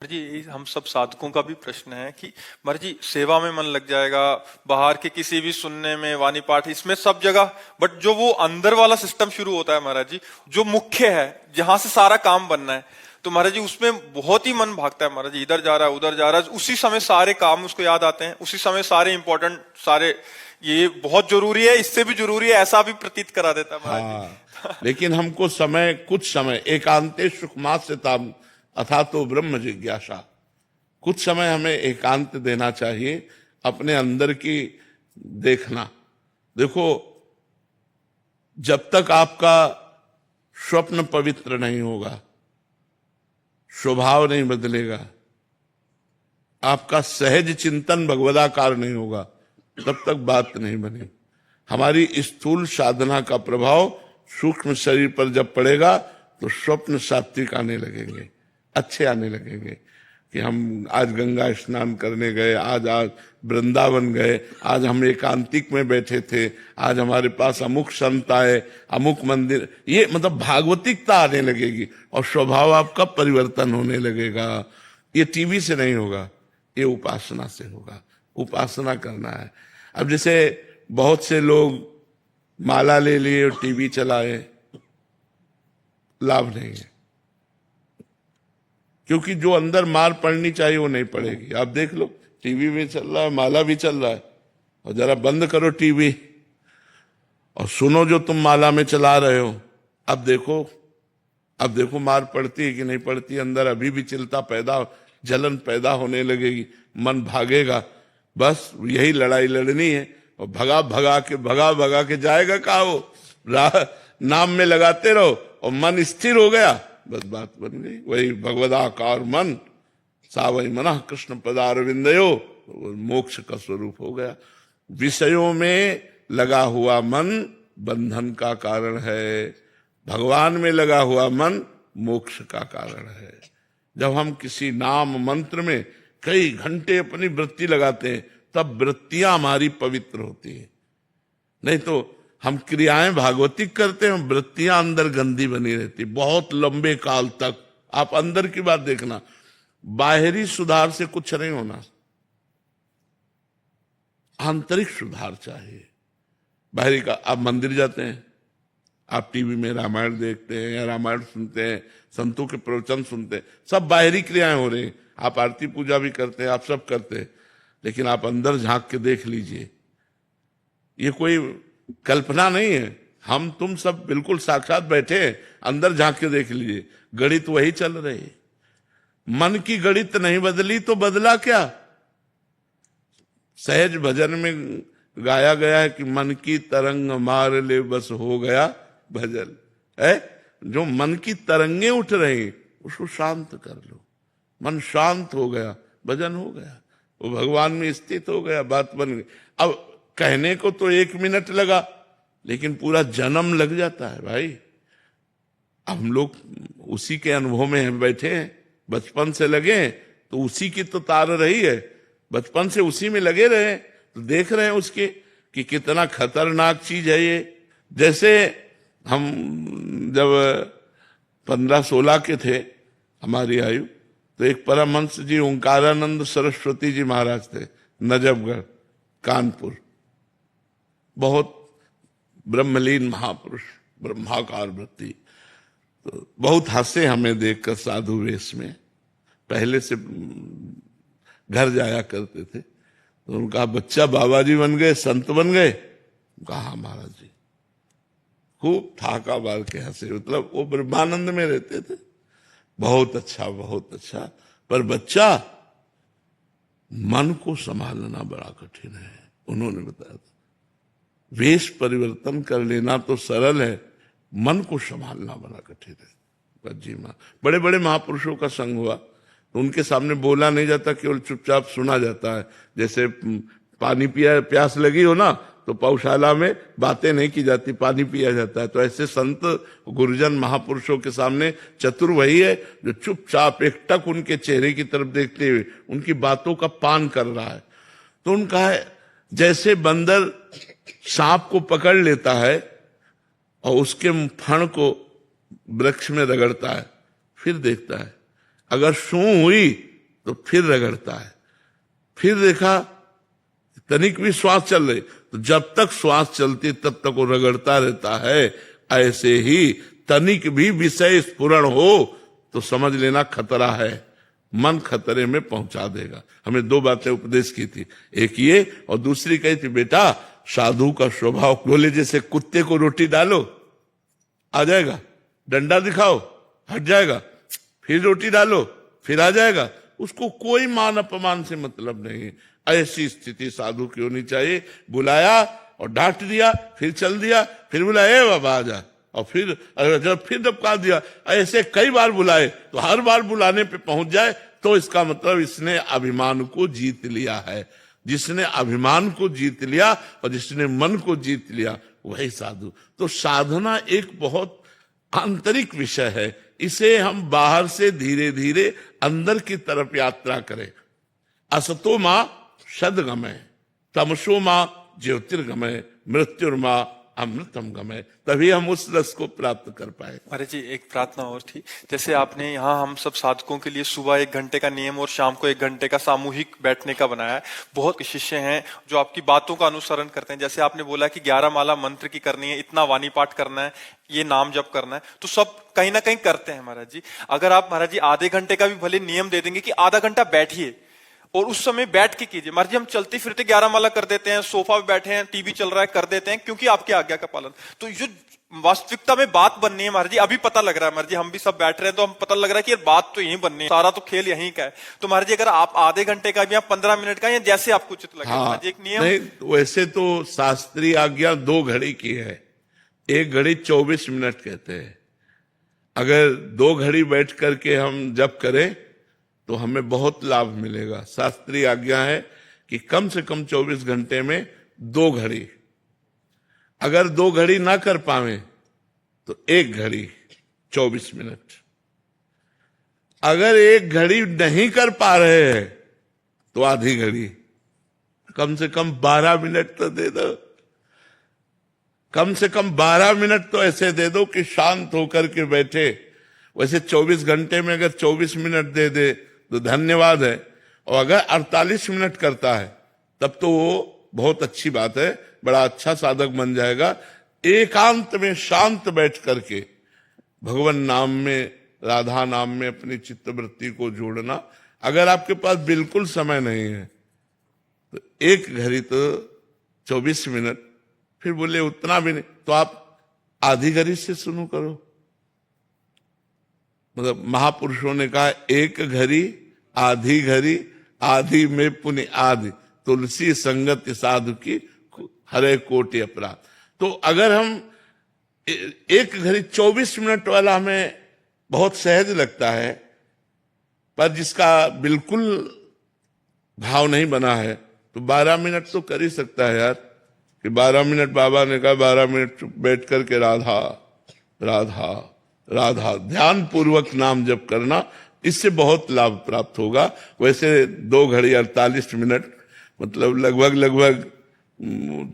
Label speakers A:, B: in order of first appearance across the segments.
A: जी, हम सब साधकों का भी प्रश्न है कि महाराज जी सेवा में मन लग जाएगा, बाहर के किसी भी सुनने में, वाणी पाठ इसमें सब जगह, बट जो वो अंदर वाला सिस्टम शुरू होता है महाराज जी, जो मुख्य है जहां से सारा काम बनना है, तो महाराज जी उसमें बहुत ही मन भागता है महाराज जी, इधर जा रहा है उधर जा रहा है, उसी समय सारे काम उसको याद आते हैं, उसी समय सारे इंपॉर्टेंट सारे ये बहुत जरूरी है, इससे भी जरूरी है, ऐसा भी प्रतीत करा देता है महाराज जी।
B: लेकिन हमको समय, कुछ समय एकांते सुखमास्यताम अथा तो ब्रह्म जिज्ञासा, कुछ समय हमें एकांत देना चाहिए, अपने अंदर की देखना। देखो, जब तक आपका स्वप्न पवित्र नहीं होगा, स्वभाव नहीं बदलेगा, आपका सहज चिंतन भगवदाकार नहीं होगा, तब तक बात नहीं बनी। हमारी स्थूल साधना का प्रभाव सूक्ष्म शरीर पर जब पड़ेगा तो स्वप्न सात्विक आने लगेंगे, अच्छे आने लगेंगे कि हम आज गंगा स्नान करने गए, आज वृंदावन गए, आज हम एकांतिक में बैठे थे, आज हमारे पास अमुक संत आए, अमुक मंदिर, ये मतलब भागवतिकता आने लगेगी और स्वभाव आपका परिवर्तन होने लगेगा। ये टीवी से नहीं होगा, ये उपासना से होगा। उपासना करना है। अब जैसे बहुत से लोग माला ले लिए और टीवी चलाए, लाभ नहीं है, क्योंकि जो अंदर मार पड़नी चाहिए वो नहीं पड़ेगी। आप देख लो, टीवी भी चल रहा है, माला भी चल रहा है, और जरा बंद करो टीवी और सुनो जो तुम माला में चला रहे हो। अब देखो मार पड़ती है कि नहीं पड़ती। अंदर अभी भी चिंता पैदा, जलन पैदा होने लगेगी, मन भागेगा। बस यही लड़ाई लड़नी है, और भगा के जाएगा कहाँ वो, नाम में लगाते रहो और मन स्थिर हो गया, बस बात बन गई। वही भगवदाकार मन, सावई मना कृष्ण पदारविंदयो, मोक्ष का स्वरूप हो गया। विषयों में लगा हुआ मन बंधन का कारण है, भगवान में लगा हुआ मन मोक्ष का कारण है। जब हम किसी नाम मंत्र में कई घंटे अपनी वृत्ति लगाते हैं, तब वृत्तियां हमारी पवित्र होती है। नहीं तो हम क्रियाएं भागवतिक करते हैं, वृत्तियां अंदर गंदी बनी रहती बहुत लंबे काल तक। आप अंदर की बात देखना, बाहरी सुधार से कुछ नहीं होना, आंतरिक सुधार चाहिए। बाहरी का, आप मंदिर जाते हैं, आप टीवी में रामायण देखते हैं या रामायण सुनते हैं, संतों के प्रवचन सुनते हैं, सब बाहरी क्रियाएं हो रही हैं। आप आरती पूजा भी करते हैं, आप सब करते हैं, लेकिन आप अंदर झांक के देख लीजिए। ये कोई कल्पना नहीं है, हम तुम सब बिल्कुल साक्षात बैठे हैं, अंदर झांक के देख लीजिए, गणित वही चल रही है। मन की गणित नहीं बदली तो बदला क्या? सहज भजन में गाया गया है कि मन की तरंग मार ले बस हो गया भजन है। जो मन की तरंगे उठ रही उसको शांत कर लो, मन शांत हो गया, भजन हो गया, वो भगवान में स्थित हो गया, बात बन गई। अब कहने को तो 1 मिनट लगा, लेकिन पूरा जन्म लग जाता है भाई। हम लोग उसी के अनुभव में हम बैठे हैं, बचपन से लगे तो उसी की तो तार रही है, बचपन से उसी में लगे रहे तो देख रहे हैं उसके कि कितना खतरनाक चीज है ये। जैसे हम जब 15-16 के थे, हमारी आयु, तो एक परमहंस जी ओंकारानंद सरस्वती जी महाराज थे, नजफगढ़ कानपुर, बहुत ब्रह्मलीन महापुरुष, ब्रह्माकार वृत्ति। तो बहुत हंसे हमें देखकर साधु वेश में, पहले से घर जाया करते थे। तो उनका बच्चा बाबा जी बन गए, संत बन गए। कहा महाराज जी, खूब ठाका मार के हंसे, मतलब वो ब्रह्मानंद में रहते थे। बहुत अच्छा, बहुत अच्छा, पर बच्चा, मन को संभालना बड़ा कठिन है। उन्होंने बताया था, वेश परिवर्तन कर लेना तो सरल है, मन को संभालना बड़ा कठिन है। जी माँ, बड़े बड़े महापुरुषों का संग हुआ तो उनके सामने बोला नहीं जाता, केवल चुपचाप सुना जाता है। जैसे पानी पिया, प्यास लगी हो ना, तो पौशाला में बातें नहीं की जाती, पानी पिया जाता है। तो ऐसे संत गुरुजन महापुरुषों के सामने चतुर वही है जो चुपचाप एकटक उनके चेहरे की तरफ देखते हुए उनकी बातों का पान कर रहा है। तो उनका है, जैसे बंदर सांप को पकड़ लेता है और उसके फण को वृक्ष में रगड़ता है, फिर देखता है, अगर सूं हुई तो फिर रगड़ता है, फिर देखा तनिक भी श्वास चल रही, तो जब तक श्वास चलती तब तक वो रगड़ता रहता है। ऐसे ही तनिक भी विषय स्फुरण हो तो समझ लेना खतरा है, मन खतरे में पहुंचा देगा। हमें दो बातें उपदेश की थी, एक ये और दूसरी कही थी, बेटा साधु का स्वभाव, बोले जैसे कुत्ते को रोटी डालो आ जाएगा, डंडा दिखाओ हट जाएगा, फिर रोटी डालो फिर आ जाएगा, उसको कोई मान अपमान से मतलब नहीं। ऐसी स्थिति साधु की होनी चाहिए। बुलाया और डांट दिया, फिर चल दिया, फिर बुलाया बाबा आ जा, और फिर जब फिर धपका दिया, ऐसे कई बार बुलाए तो हर बार बुलाने पे पहुंच जाए तो इसका मतलब इसने अभिमान को जीत लिया है। जिसने अभिमान को जीत लिया और जिसने मन को जीत लिया वही साधु। तो साधना एक बहुत आंतरिक विषय है, इसे हम बाहर से धीरे धीरे अंदर की तरफ यात्रा करें। असतो मां सदगमय, तमसो मां ज्योतिर्गमय, मृत्युर्मां अमृतम गमय, तभी हम उस रस को प्राप्त कर पाए।
A: महाराज जी एक प्रार्थना और थी, जैसे आपने यहाँ हम सब साधकों के लिए सुबह 1 घंटे का नियम और शाम को 1 घंटे का सामूहिक बैठने का बनाया है। बहुत शिष्य हैं जो आपकी बातों का अनुसरण करते हैं। जैसे आपने बोला कि 11 माला मंत्र की करनी है, इतना वाणी पाठ करना है, ये नाम जप करना है, तो सब कहीं ना कहीं करते हैं। महाराज जी अगर आप महाराज जी आधे घंटे का भी भले नियम दे देंगे कि आधा घंटा बैठिए और उस समय बैठ के कीजिए। महाराज जी हम चलते फिरते 11 माला कर देते हैं, सोफा पे बैठे हैं, टीवी चल रहा है, कर देते हैं क्योंकि आपकी आज्ञा का पालन। तो जो वास्तविकता में बात बननी है महाराज जी, अभी पता लग रहा है महाराज जी, हम भी सब बैठ रहे हैं तो हम पता लग रहा है कि ये बात तो यहीं बननी है, सारा तो खेल यहीं का है। तो महाराज जी अगर आप आधे घंटे का भी या 15 मिनट का या जैसे आपको उचित लगे।
B: हाँ,
A: एक नियम
B: नहीं, वैसे तो शास्त्रीय आज्ञा 2 घड़ी की है, 1 घड़ी 24 मिनट कहते हैं। अगर 2 घड़ी बैठ करके हम जप करें तो हमें बहुत लाभ मिलेगा। शास्त्रीय आज्ञा है कि कम से कम 24 घंटे में 2 घड़ी, अगर 2 घड़ी ना कर पावे तो 1 घड़ी 24 मिनट। अगर 1 घड़ी नहीं कर पा रहे हैं तो आधी घड़ी, कम से कम 12 मिनट तो दे दो, कम से कम 12 मिनट तो ऐसे दे दो कि शांत होकर के बैठे। वैसे 24 घंटे में अगर 24 मिनट दे दे तो धन्यवाद है, और अगर 48 मिनट करता है तब तो वो बहुत अच्छी बात है, बड़ा अच्छा साधक बन जाएगा। एकांत में शांत बैठ करके भगवान नाम में, राधा नाम में अपनी चित्तवृत्ति को जोड़ना। अगर आपके पास बिल्कुल समय नहीं है तो 1 घड़ी तो 24 मिनट, फिर बोले उतना भी नहीं तो आप आधी घड़ी से शुरू करो। मतलब महापुरुषों ने कहा 1 घड़ी आधी घड़ी, आधी में पुण्य आदि, तुलसी संगत साधु की हरे कोटि अपराध। तो अगर हम 1 घड़ी 24 मिनट वाला हमें बहुत सहज लगता है, पर जिसका बिल्कुल भाव नहीं बना है तो 12 मिनट तो कर ही सकता है यार। कि 12 मिनट बाबा ने कहा 12 मिनट बैठ करके राधा राधा राधा ध्यान पूर्वक नाम जप करना, इससे बहुत लाभ प्राप्त होगा। वैसे 2 घड़ी 48 मिनट मतलब लगभग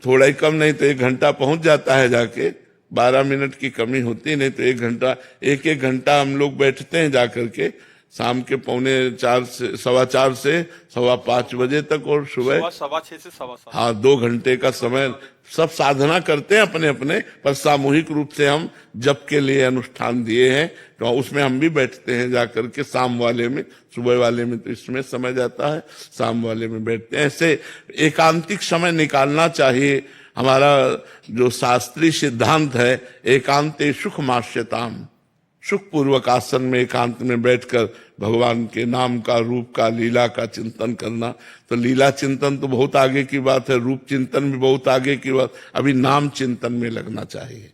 B: थोड़ा ही कम, नहीं तो 1 घंटा पहुंच जाता है जाके। 12 मिनट की कमी होती नहीं तो 1 घंटा, 1 घंटा हम लोग बैठते हैं जाकर के शाम के 4:45 से 5:15 बजे तक, और सुबह
A: 6:15 से 7:15।
B: हाँ, 2 घंटे का समय सब साधना करते हैं अपने अपने, पर सामूहिक रूप से हम जप के लिए अनुष्ठान दिए हैं तो उसमें हम भी बैठते हैं जाकर के। शाम वाले में, सुबह वाले में तो इसमें समय जाता है, शाम वाले में बैठते हैं। ऐसे एकांतिक समय निकालना चाहिए। हमारा जो शास्त्रीय सिद्धांत है, एकांते सुख मास्यताम, सुख पूर्वक आसन में एकांत में बैठकर भगवान के नाम का, रूप का, लीला का चिंतन करना। तो लीला चिंतन तो बहुत आगे की बात है, रूप चिंतन भी बहुत आगे की बात, अभी नाम चिंतन में लगना चाहिए।